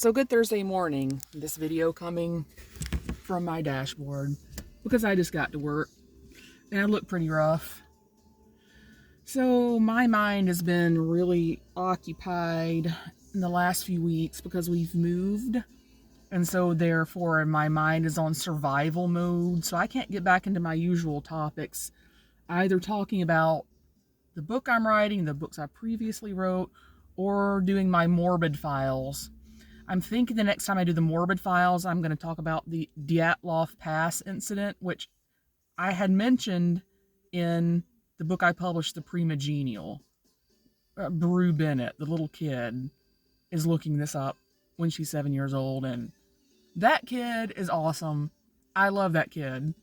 So good Thursday morning. This video coming from my dashboard because I just got to work and I look pretty rough. So my mind has been really occupied in the last few weeks because we've moved. And so therefore my mind is on survival mode. So I can't get back into my usual topics, either talking about the book I'm writing, the books I previously wrote, or doing my morbid files. I'm thinking the next time I do the morbid files, I'm going to talk about the Dyatlov Pass incident, which I had mentioned in the book I published, The Primogenial. Beru Bennett, the little kid, is looking this up when she's 7 years old, and that kid is awesome. I love that kid.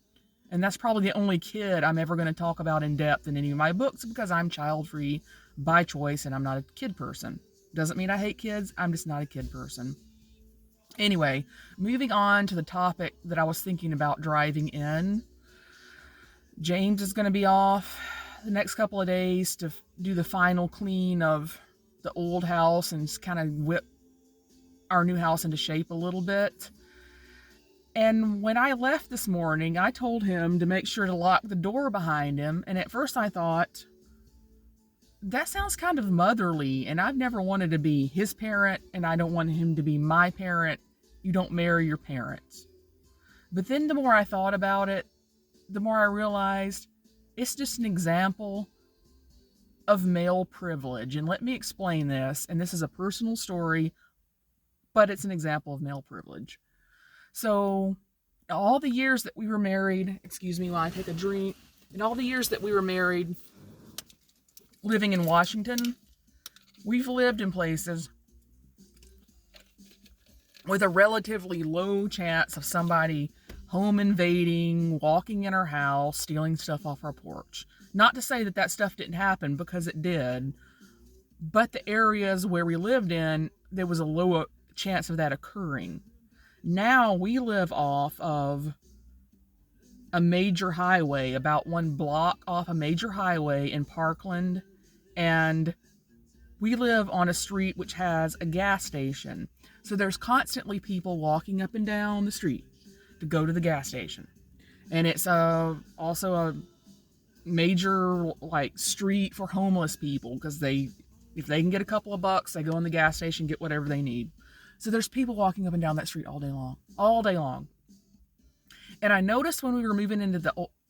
And that's probably the only kid I'm ever going to talk about in depth in any of my books because I'm child-free by choice and I'm not a kid person. Doesn't mean I hate kids, I'm just not a kid person. Anyway, moving on to the topic that I was thinking about driving in. James is going to be off the next couple of days to do the final clean of the old house and just kind of whip our new house into shape a little bit. And when I left this morning, I told him to make sure to lock the door behind him. And at first I thought, that sounds kind of motherly, and I've never wanted to be his parent, and I don't want him to be my parent. You don't marry your parents. But then the more I thought about it, the more I realized it's just an example of male privilege. And let me explain this, and this is a personal story, but it's an example of male privilege. So, all the years that we were married, excuse me while I take a drink, in all the years that we were married, living in Washington, we've lived in places with a relatively low chance of somebody home invading, walking in our house, stealing stuff off our porch. Not to say that that stuff didn't happen, because it did, but the areas where we lived in, there was a low chance of that occurring. Now we live off of a major highway, about one block off a major highway in Parkland, and we live on a street which has a gas station. So there's constantly people walking up and down the street to go to the gas station. And it's also a major street for homeless people, because if they can get a couple of bucks, they go in the gas station, get whatever they need. So there's people walking up and down that street all day long. And I noticed when we were moving into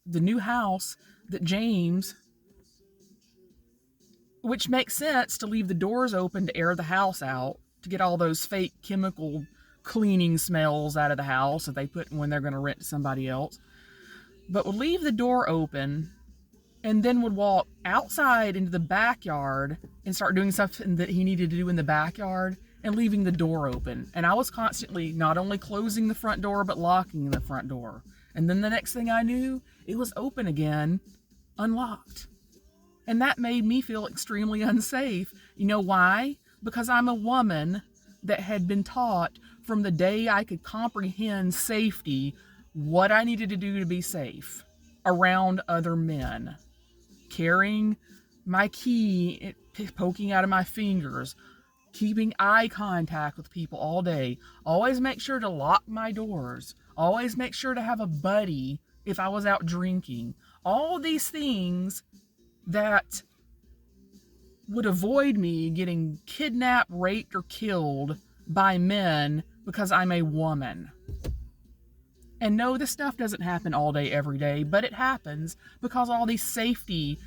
the new house that James, which makes sense to leave the doors open to air the house out, to get all those fake chemical cleaning smells out of the house that they put when they're going to rent to somebody else, but would leave the door open and then would walk outside into the backyard and start doing something that he needed to do in the backyard and leaving the door open. And I was constantly not only closing the front door, but locking the front door. And then the next thing I knew, it was open again, unlocked. And that made me feel extremely unsafe. You know why? Because I'm a woman that had been taught from the day I could comprehend safety, what I needed to do to be safe around other men. Carrying my key, poking out of my fingers, keeping eye contact with people all day. Always make sure to lock my doors. Always make sure to have a buddy if I was out drinking. All these things that would avoid me getting kidnapped, raped, or killed by men because I'm a woman. And no, this stuff doesn't happen all day, every day, but it happens because all these safety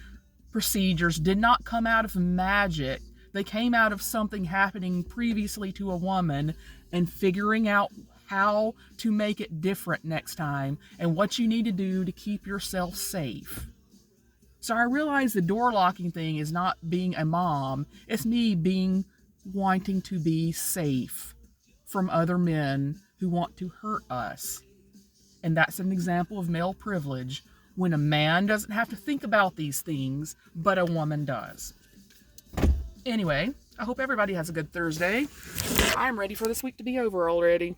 procedures did not come out of magic. They came out of something happening previously to a woman and figuring out how to make it different next time and what you need to do to keep yourself safe. So I realize the door locking thing is not being a mom. It's me wanting to be safe from other men who want to hurt us. And that's an example of male privilege, when a man doesn't have to think about these things, but a woman does. Anyway, I hope everybody has a good Thursday. I'm ready for this week to be over already.